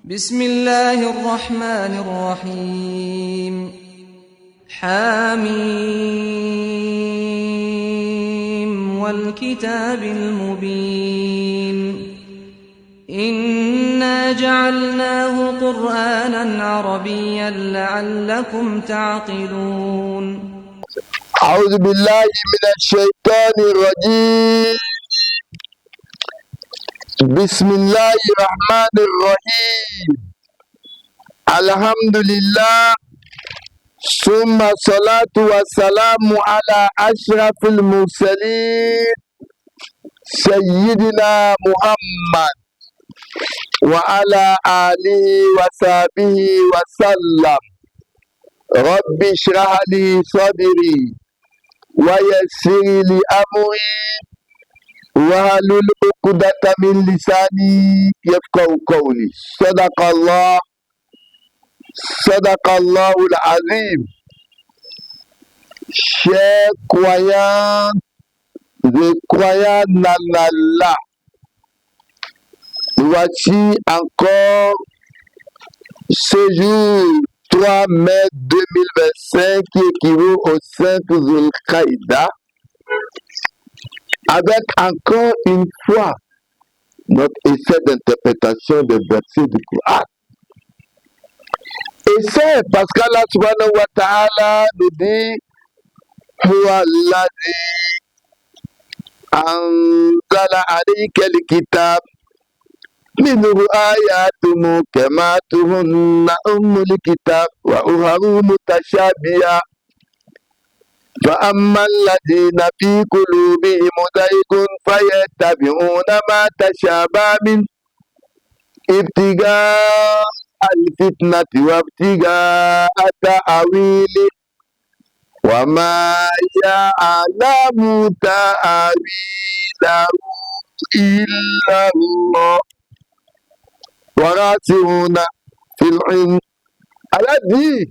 بسم الله الرحمن الرحيم حميم والكتاب المبين إنا جعلناه قرآنا عربيا لعلكم تعقلون أعوذ بالله من الشيطان الرجيم بسم الله الرحمن الرحيم الحمد لله ثم الصلاة والسلام على أشرف المرسلين سيدنا محمد وعلى آله وصحبه وسلم رب اشرح لي صدري ويسر لي أمري واحلل عقدة من لساني يفقهوا قولي صدق الله العظيم. Chers croyants et croyants en Allah, voici encore ce jour 3 mai 2025 qui équivaut au 5 Zulqaïda, avec encore une fois notre essai d'interprétation des versets du Coran. Essai parce qu'Allah subhanahu wa ta'ala nous dit Huwa alladhi anzala alayka al-kitab minhu ayatun muhkamatun ummul kitab wa ukharu mutashabiha فأما الذين في قلوبهم زيغ فيتبعون ما تشابه منه ابتغاء الفتنة وابتغاء تأويله وما يعلم تأويله إلا الله وراسخون في العلم. Allah dit,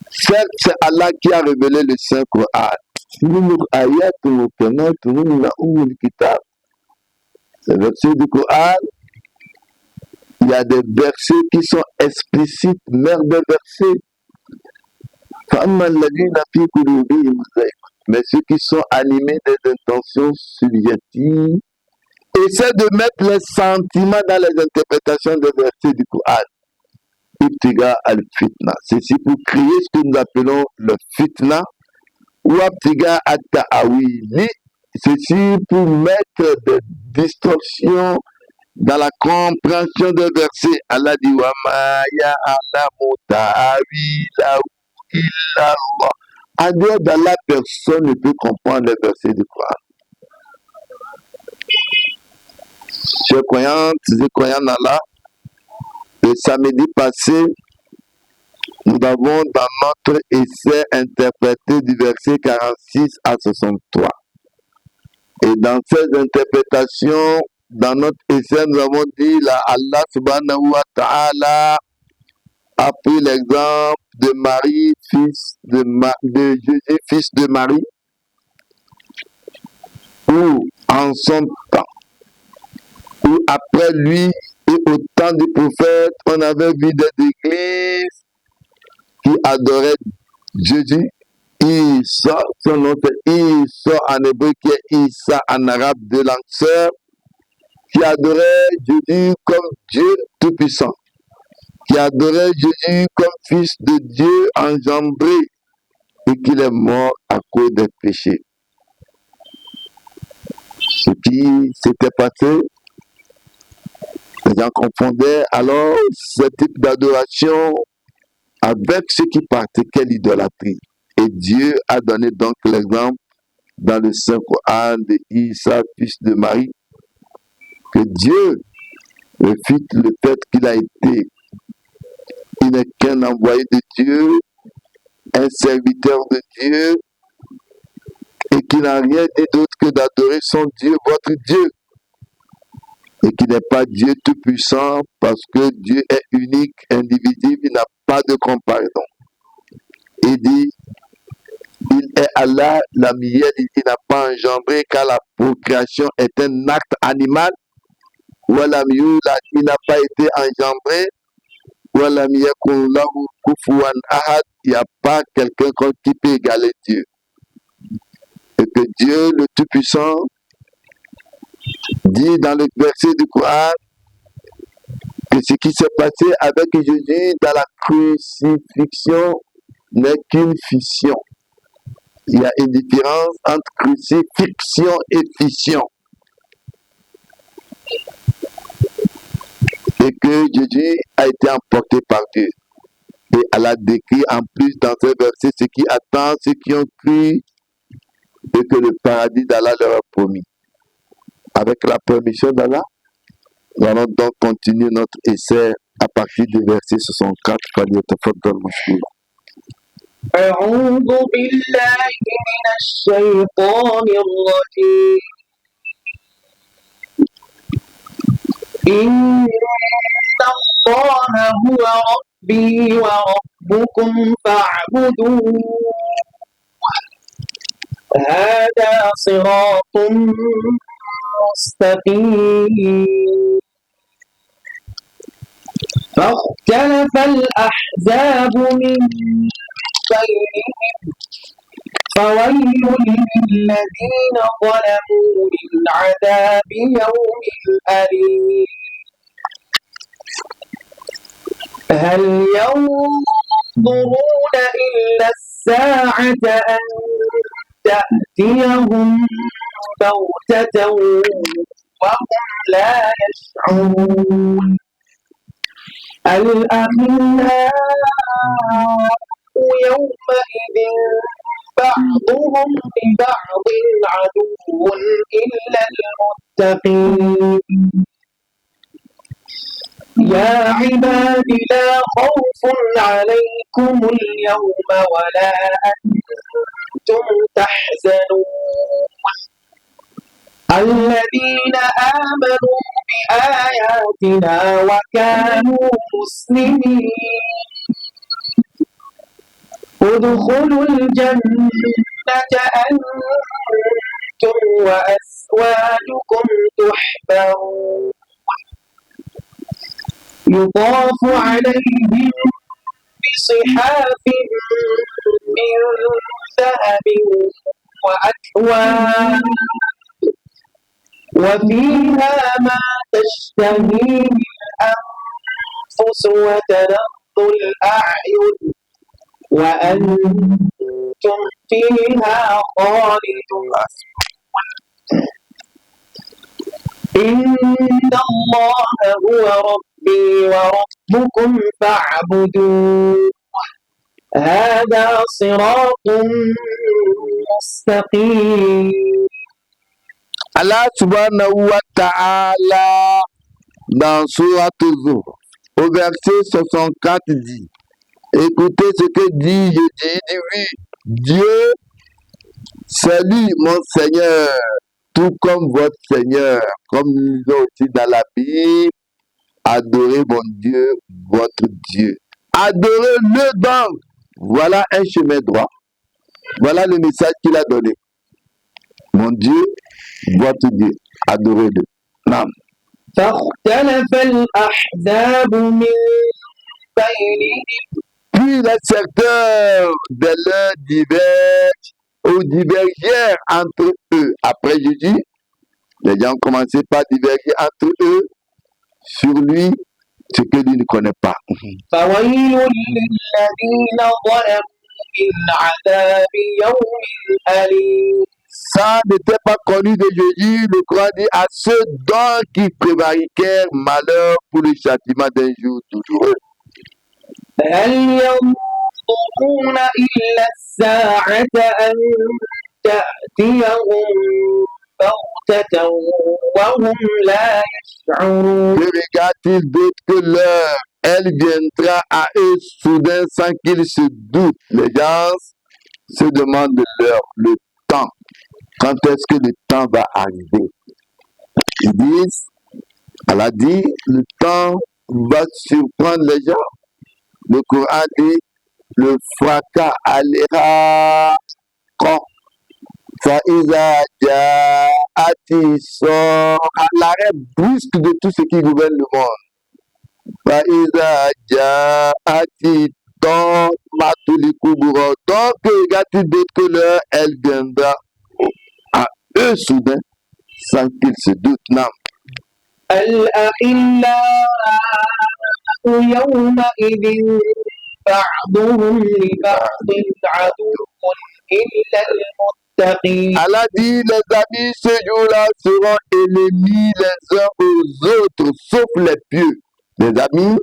certes, c'est Allah qui a révélé le Saint-Coran. Ces versets du Coran, il y a des versets qui sont explicites, mère de versets. Mais ceux qui sont animés des intentions subjectives essaient de mettre les sentiments dans les interprétations des versets du Coran. Ibtiga al-fitna. Ceci pour créer ce que nous appelons le fitna. Ou Ibtiga al-ta'awili. Ceci pour mettre des distorsions dans la compréhension des versets. Allah dit wa ma ya'lamu ta'awilahu illa Allah. En dehors d'Allah, personne ne peut comprendre les versets du Coran. Chers croyantes et croyants d'Allah, le samedi passé, nous avons dans notre essai interprété du verset 46 à 63. Et dans ces interprétations, dans notre essai, nous avons dit là, Allah subhanahu wa ta'ala a pris l'exemple de Marie, de Jésus, fils de Marie, où en son temps, où après lui, et au temps du prophète, on avait vu des églises qui adoraient Jésus. Isa, son nom c'est Isa en hébreu qui est Isa en arabe de lanceur, qui adorait Jésus comme Dieu tout-puissant, qui adorait Jésus comme fils de Dieu engendré et qu'il est mort à cause des péchés. Ce qui s'était passé, les gens confondaient alors ce type d'adoration avec ce qui pratiquait l'idolâtrie. Et Dieu a donné donc l'exemple dans le Saint-Coran de Isa, fils de Marie, que Dieu refute le fait qu'il a été, il n'est qu'un envoyé de Dieu, un serviteur de Dieu, et qu'il n'a rien dit d'autre que d'adorer son Dieu, votre Dieu. Et qui n'est pas Dieu tout-puissant parce que Dieu est unique, indivisible, il n'a pas de comparaison. Il dit, il est Allah, la mienne, il n'a pas engendré car la procréation est un acte animal Walam yulad, il n'a pas été engendré. Walam yakun lahu kufuwan ahad, il n'y a pas quelqu'un qui peut égaler Dieu. Et que Dieu, le Tout-Puissant, dit dans le verset du Coran que ce qui s'est passé avec Jésus dans la crucifixion n'est qu'une fiction. Il y a une différence entre crucifixion et fission. Et que Jésus a été emporté par Dieu. Et elle a décrit en plus dans ce verset ce qui attend ceux qui ont cru et que le paradis d'Allah leur a promis. Avec la permission d'Allah, nous allons donc continuer notre essai à partir du verset 64. أعوذ بالله من الشيطان الرجيم إن الله هو ربي وربكم فاعبدوه هذا صراط مستقيم فاختلف الأحزاب من بينهم فويل للذين ظلموا من عذاب يوم أليم هل ينظرون إلا الساعة أن تأتيهم بغتة وهم لا يشعرون الأخلاء يومئذ بعضهم لبعض عدو إلا المتقين يا عباد لا خوف عليكم اليوم ولا أنتم تحزنون الذين آمنوا بآياتنا وكانوا مسلمين ادخلوا الجنة أنتم وأزواجكم تحبرون يطاف عليهم بصحاف من ذهب وأكواب وفيها ما تشتهيه الأنفس وتلظ الأعين وأنتم فيها خالدون إن الله هو ربي وربكم فاعبدوه هذا صراط مستقيم. Allah subhanahu wa ta'ala dans Surat Zuhr au verset 64 dit: écoutez ce que dit Jésus, il dit oui, Dieu c'est lui mon Seigneur, tout comme votre Seigneur, comme nous aussi dans la Bible, adorez mon Dieu, votre Dieu. Adorez-le donc. Voilà un chemin droit. Voilà le message qu'il a donné. Mon Dieu, votre Dieu, adorez-le. Non. فاختلف الأحزاب من بينهم. Puis les secteurs de l'un divergent ou divergèrent entre eux. Après Jésus, les gens ont commencé par diverger entre eux sur lui, ce que lui ne connaît pas. فويل للذين ظلموا من عذاب يوم أليم. Ça n'était pas connu de Jésus, le Coran dit à ceux dont qui prévariquèrent malheur pour le châtiment d'un jour douloureux. هل ينظرون إلا الساعة أن تأتيهم بغتة وهم لا يشعرون. Que regarde-t-il d'autre que l'heure? Elle viendra à eux soudain sans qu'ils se doutent. Les gens se demandent l'heure, le temps. Quand est-ce que le temps va arriver? Ils disent, elle a dit, le temps va surprendre les gens. Le Coran dit, le fracas allera quand? Faïza Jaati sort à l'arrêt brusque de tout ce qui gouverne le monde. Faïza Jaati Ton Matulikuburo. Donc, regarde d'autres que l'heure, elle viendra à eux soudain, sans qu'ils se doutent. Non. الأخلاء يومئذ بعضهم لبعض عدو إلا المتقين. Allah dit, les amis ce jour-là seront ennemis les uns aux autres, sauf les pieux. Les amis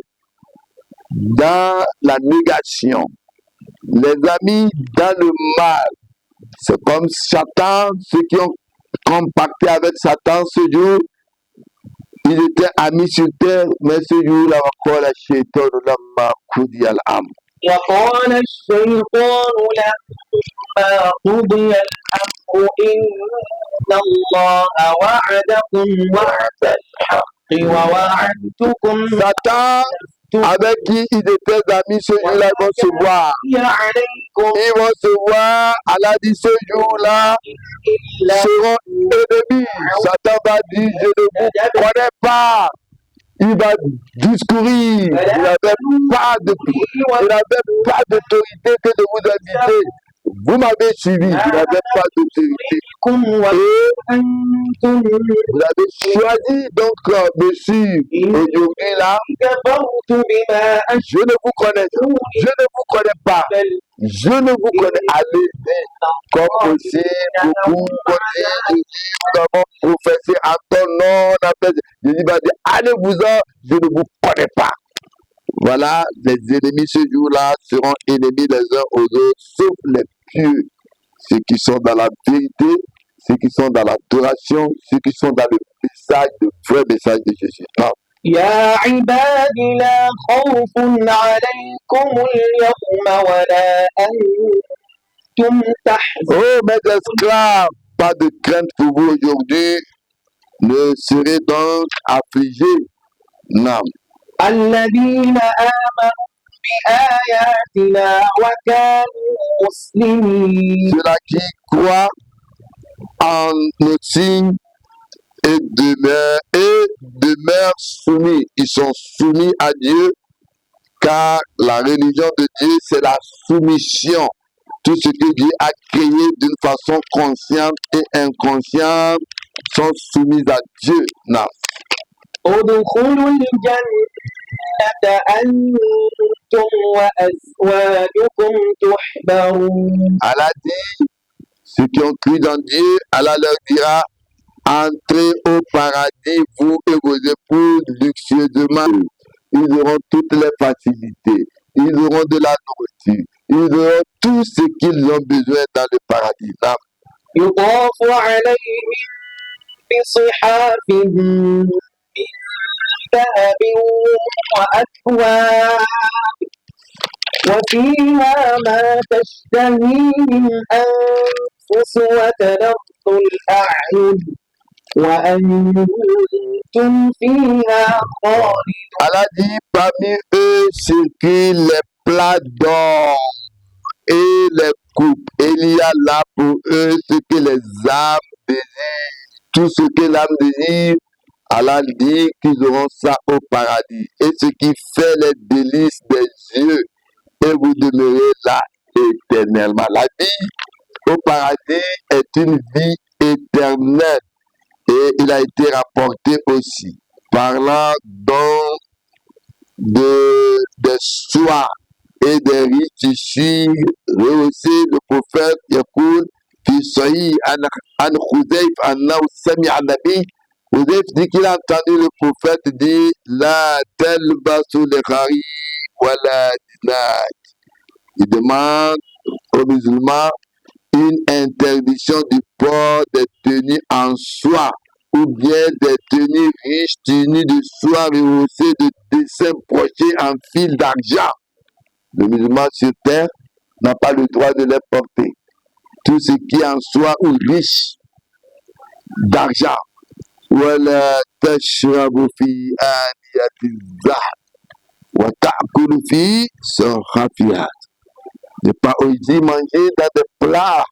dans la négation, les amis dans le mal. C'est comme Satan, ceux qui ont compacté avec Satan ce jour, ils étaient amis sur terre, mais ce jour-là encore la shaitan lama koudi al-am. وقال الشيطان لما قضي الأمر إن الله وعدكم وعد الحق ووعدتكم Satan, avec qui ils étaient amis ce jour-là, ils vont se voir. عليكم Ils vont se voir, Allah dit ce jour-là, إلا seront ennemis. Satan va dire, je ne vous connais pas. Il va discourir. Il n'avait pas d'autorité que de vous inviter. Vous m'avez suivi, il n'avait pas d'autorité. Et vous avez choisi donc de suivre. Aujourd'hui là, كفرت بما je ne vous connais pas. Je ne vous connais. Allez-y, comme aussi beaucoup continuent, nous avons professé en ton nom. Jésus va dire, allez-vous-en, je ne vous connais pas. Voilà, les ennemis ce jour-là seront ennemis les uns aux autres, sauf les pieux, ceux qui sont dans la vérité, ceux qui sont dans l'adoration, ceux qui sont dans le message, le vrai message de Jésus. Non. يا عباد لا خوف عليكم اليوم ولا أنتم تحزنون. Oh mes esclaves, pas de crainte pour vous aujourd'hui, ne serez donc affligés. Non. الذين آمنوا بآياتنا وكانوا مسلمين. Ceux-là qui croient en nos signes et demeurent soumis. Ils sont soumis à Dieu, car la religion de Dieu, c'est la soumission. Tout ce que Dieu a créé d'une façon consciente et inconsciente sont soumis à Dieu. Non. ادخلوا الجنة أنتم وأزواجكم تحبرون. Allah dit, ceux qui ont cru dans Dieu, Allah leur dira, entrez au paradis, vous et vos épouses, luxueusement. Ils auront toutes les facilités, ils auront de la nourriture, ils auront tout ce qu'ils ont besoin dans le paradis. Là. يطاف عليهم بصحاف من ذهب وأكواب وفيها ما تشتهيه الأنفس وتلظ الأعين وأنتم فيها خالدون. Allah dit, parmi eux circulent les plats d'or et les coupes. Et il y a là pour eux ce que les âmes désirent. Tout ce que l'âme désire, Allah dit qu'ils auront ça au paradis. Et ce qui fait les délices des yeux, et vous demeurez là éternellement. La vie au paradis est une vie éternelle. Et il a été rapporté aussi, parlant donc des soies et des riches tissus rehaussés, le prophète Yakoul, qui Sahih an Khuzayf anna sami'a an-nabi. Khuzayf dit qu'il a entendu le prophète dire la talbasu al-khari wa la dinaj. Il demande aux musulmans une interdiction du port des tenues en soie ou bien des tenues riches tenues de soie rehaussées de dessins brochés en fil d'argent. Le musulman sur terre n'a pas le droit de les porter. Tout ce qui est en soie ou riche d'argent. ولا تشربوا في آنية الذهب وتأكلوا في سخافيات. Ne pas aussi manger dans des plats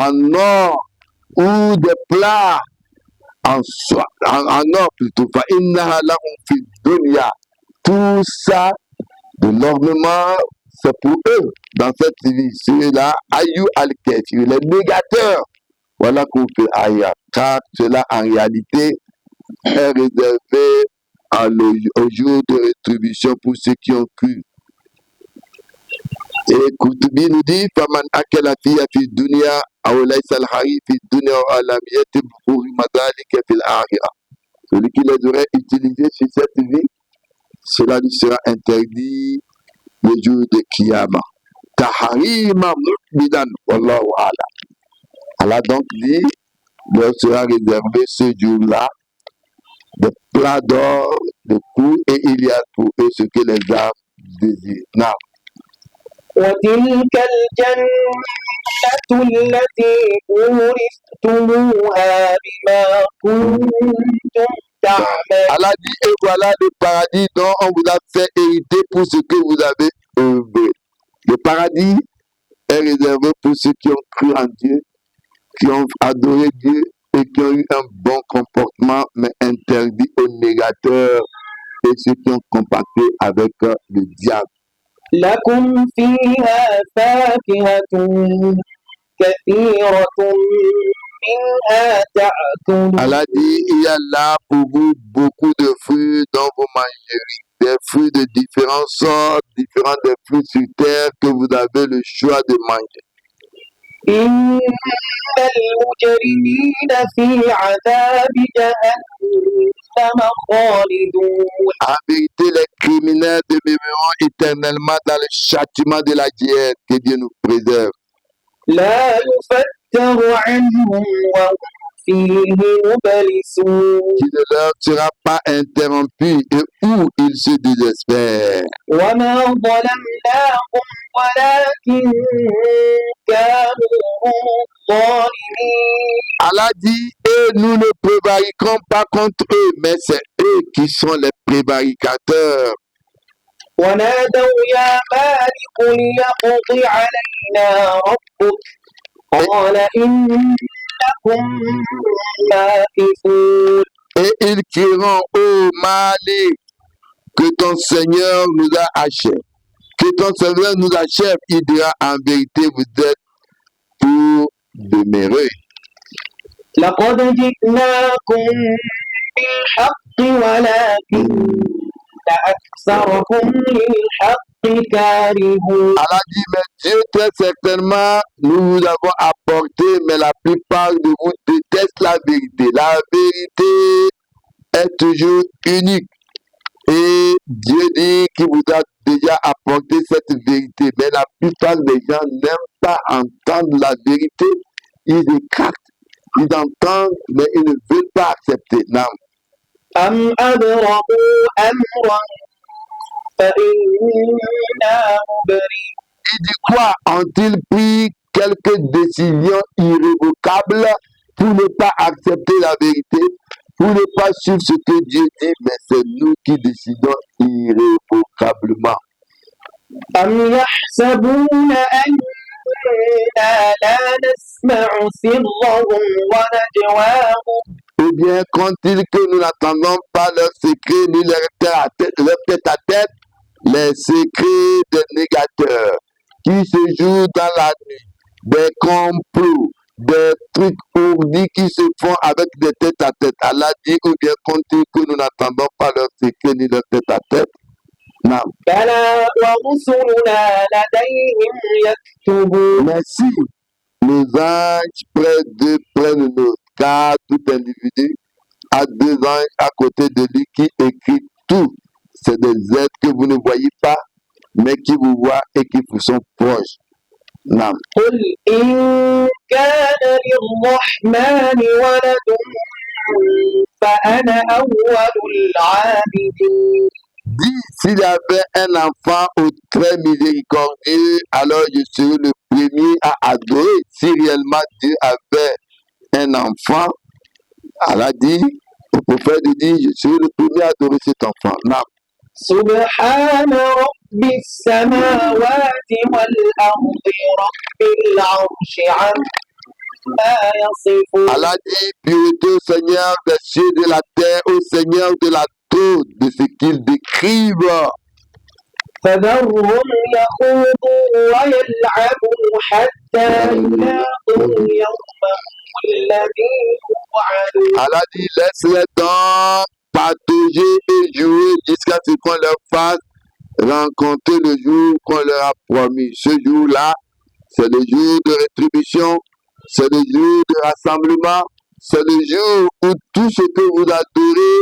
en or ou des plats en or plutôt. فإنها لهم في الدنيا. Tout ça, de l'ornement, c'est pour eux dans cette vie. Ceux-là, Ayu al-Kafir, les négateurs. Voilà qu'on fait Aya. Car cela, en réalité, est réservé au jour de rétribution pour ceux qui ont cru. Et Koutubi nous dit Faman akala fiya fi dunya aw laysa al-hari fi dunya wa lam yatib hurima dhalika fil akhirah. Celui qui les aurait utilisés sur cette vie, cela lui sera interdit le jour de Kiyama. Taharima mu'bidan wallahu a'lam. Allah donc dit leur sera réservé ce jour-là de plats d'or, de coups, et il y a pour eux ce que les âmes désirent. Non. وتلك الجنة التي أورثتموها بما كنتم تعملون. Allah dit, et voilà le paradis dont on vous a fait hériter pour ce que vous avez œuvré. Le paradis est réservé pour ceux qui ont cru en Dieu, qui ont adoré Dieu et qui ont eu un bon comportement, mais interdit aux négateurs et ceux qui ont compacté avec le diable. لكم فيها فاكهة كثيرة منها تأكلون. Allah dit, il y a là pour vous beaucoup de fruits dont vous mangerez. Des fruits de différentes sortes, différents des fruits sur terre que vous avez le choix de manger. إن المجرمين في عذاب جهنم خالدون. En vérité, les criminels demeureront éternellement dans le châtiment de la diète. Que Dieu nous préserve. لا يفتر عنهم وهم فيه مبلسون. Qui ne leur sera pas interrompu et où ils se désespèrent. وما ظلمناهم ولكن كانوا ظالمين. Allah dit, et nous ne prévariquons pas contre eux, mais c'est eux qui sont les prévaricateurs. ونادوا يا مالك ليقض علينا ربك قال إنكم ماكثون. Et ils crieront, ô Malik, que ton Seigneur nous a achève. Que ton Seigneur nous achève. Il dira, en vérité, vous êtes pour demeurer. لقد جئناكم بالحق ولكن أكثركم للحق كارهون. Allah dit, mais Dieu, très certainement, nous vous avons apporté, mais la plupart de vous détestent la vérité. La vérité est toujours unique. Et Dieu dit qu'il vous a déjà apporté cette vérité. Mais la plupart des gens n'aiment pas entendre la vérité. Ils écartent, ils entendent, mais ils ne veulent pas accepter. Non. أم أبرموا أمرا فإنا مبرمون. Il dit quoi? Ont-ils pris quelques décisions irrévocables pour ne pas accepter la vérité, pour ne pas suivre ce que Dieu dit, mais c'est nous qui décidons irrévocablement. أم يحسبون أننا لا نسمع سرهم ونجواهم. Ou bien croient-ils que nous n'entendons pas leurs secrets ni leur tête à tête, les secrets des négateurs qui se jouent dans la nuit, des complots, des trucs ourdis qui se font avec des têtes à tête. Allah dit, ou bien croient-ils que nous n'entendons pas leurs secrets ni leurs tête à tête? Non. بلى ورسلنا لديهم يكتبون. Mais si les anges prennent note, car tout individu a deux anges à côté de lui qui écrit tout. C'est des êtres que vous ne voyez pas, mais qui vous voient et qui vous sont proches. Non. قل إن كان للرحمن ولد فأنا أول العابدين. Dis, s'il y avait un enfant très miséricordieux, alors je serais le premier à adorer. Si réellement Dieu avait un enfant, Allah dit, le prophète dit, je serai le premier à adorer cet enfant. Non. سبحان رب السماوات والأرض رب العرش عما يصفون Allah dit, pureté au Seigneur des cieux et de la terre, au Seigneur de la terre, de ce qu'ils décrivent. فذرهم يخوضوا ويلعبوا حتى يلاقوا يومهم الذي يوعدون. Allah dit, laisse-les donc patauger et jouer jusqu'à ce qu'on leur fasse rencontrer le jour qu'on leur a promis. Ce jour-là, c'est le jour de rétribution, c'est le jour de rassemblement, c'est le jour où tout ce que vous adorez,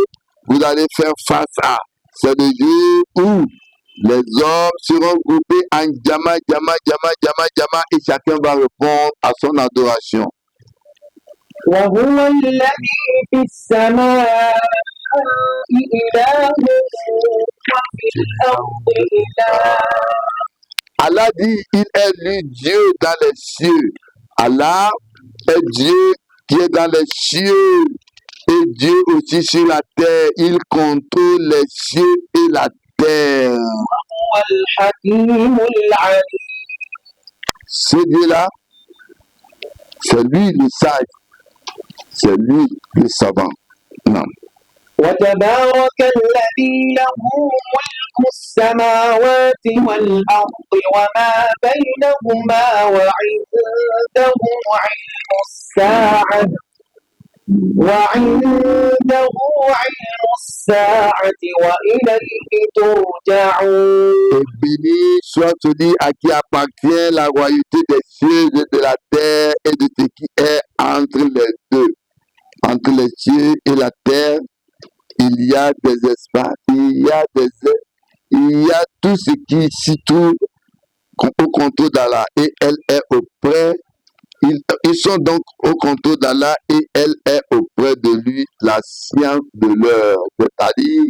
vous allez faire face à. C'est le jour où les hommes seront groupés en Jama, et chacun va répondre à son adoration. وهو الذي في السماء إله وفي الأرض إله. Allah dit, il est lui Dieu dans les cieux. Allah est Dieu qui est dans les cieux et Dieu aussi sur la terre. Il contrôle les cieux et la terre. وهو الحكيم العليم. Ce Dieu-là, c'est lui le sage, c'est lui le savant. Non. وتبارك الذي له ملك السماوات والأرض وما بينهما وعنده علم الساعة وإليه ترجعون. Et béni soit celui à qui appartient la royauté des cieux et de la terre et de ce qui est entre les deux. Entre les cieux et la terre, il y a des espaces, il y a tout ce qui s'y trouve au contrôle d'Allah et elle est auprès. Ils sont donc au contrôle d'Allah et elle est auprès de lui la science de l'heure. C'est-à-dire,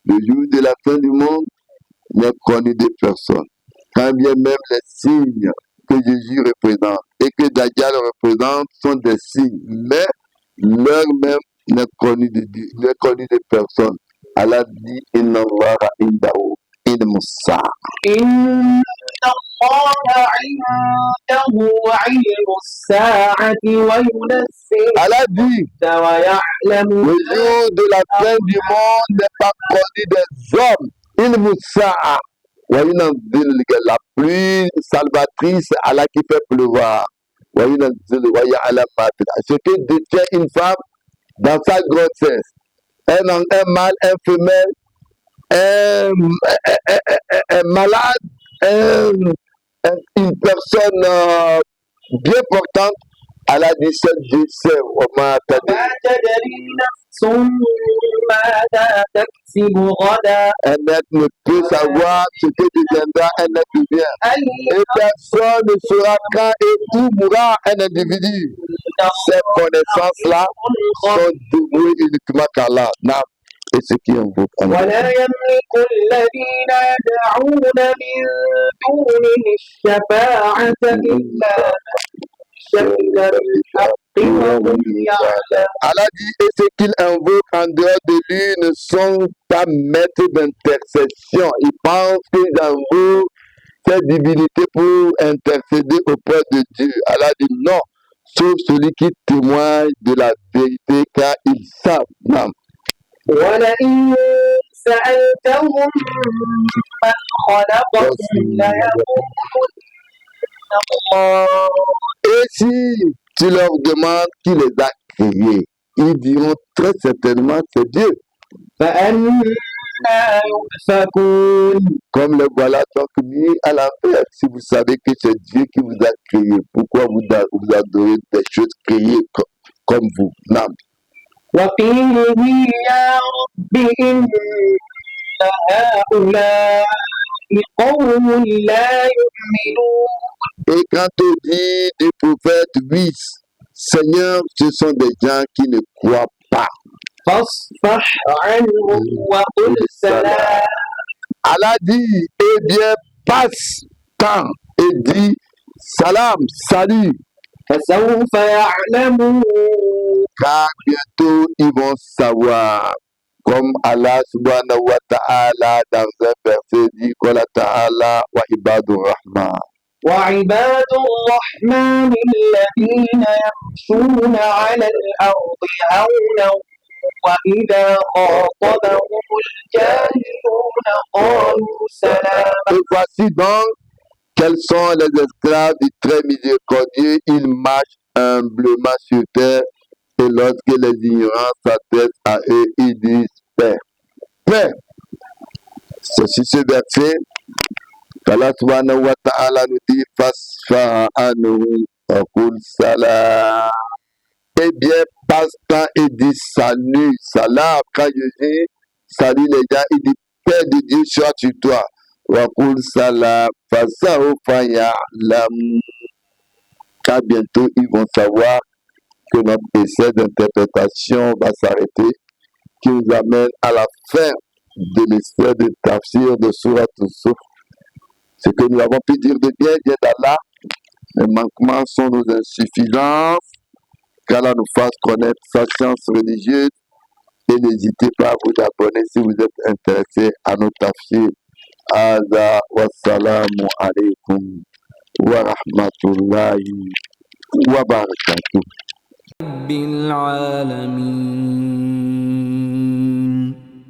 le jour de la fin du monde n'est connu de personne. Quand bien même les signes que Jésus représente et que Dajjal représente sont des signes, mais l'heure même n'est connu de personne. Allah dit, Inna Allaha indahu ilmu as-sa'a. إن الله عنده علم الساعة وينزل Allah dit, ويعلم le jour de la fin du monde n'est pas connu des hommes. Ilmu as-sa'a. Wa yunazzilu la pluie salvatrice, Allah qui fait pleuvoir. Wa yunazzilu wa ya'lamu ma fil arham. Ce que détient une femme dans sa grossesse, un mâle, un femelle, un malade, une personne bien portante, Allah dit seul Dieu sait وما تدري نفس ماذا تكسب غدا. Un être ne peut savoir ce que deviendra un être bien. Et personne ne saura quand et où mourra un individu. Ces connaissances-là sont dévouées uniquement qu'à Allah. Et ce qui invoque Allah. ولا يملك الذين يدعون من دونه الشفاعة إلا شهد بالحق وهم يعلمون. Allah dit, et ce qu'ils invoquent en dehors de lui ne sont pas maîtres d'intercession. Ils pensent qu'ils invoquent ces divinités pour intercéder auprès de Dieu. Allah dit non, sauf celui qui témoigne de la vérité car ils savent. Non. ولئن سألتهم من خلقهم ليقولن الله. Et si tu leur demandes qui les a créés, ils diront très certainement c'est Dieu. فأنا يؤفكون. Comme les voilà donc mis à l'envers. Si vous savez que c'est Dieu qui vous a créé, pourquoi vous adorez des choses créées comme vous? Non. وقيله يا رب إن هؤلاء قوم لا يؤمنون. Et quand on dit du prophète, oui, Seigneur, ce sont des gens qui ne croient pas. فاصفح عنهم وقل سلام. Allah dit, eh bien, passe temps et dit, salam, salut. فسوف يعلمون. Car bientôt ils vont savoir. Comme Allah subhanahu wa ta'ala dans un verset dit, Qala ta'ala wa ibadur rahman. وعباد الرحمن الذين يمشون على الأرض هونا وإذا خاطبهم الجاهلون قالوا سلاما. Et voici donc quels sont les esclaves du très miséricordieux. Ils marchent humblement sur terre et lorsque les ignorants s'adressent à eux, ils disent paix. Paix. C'est sur ce verset qu'Allah subhanahu wa ta'ala nous dit fasfa anhum wa qul salam. Eh bien, passe-temps et dis salut, salam. Quand je dis salut les gens, il dit paix de Dieu soit sur toi. Wa qul salam fasawfa ya'lam. Car bientôt ils vont savoir que notre essai d'interprétation va s'arrêter, qui nous amène à la fin de l'essai de tafsir de Surat Al-Suf. Ce que nous avons pu dire de bien vient d'Allah. Les manquements sont nos insuffisances. Qu'Allah nous fasse connaître sa science religieuse. Et n'hésitez pas à vous abonner si vous êtes intéressé à nos tafsirs. Aza wa salamu alaikum wa rahmatullahi wa barakatuh. بالعالمين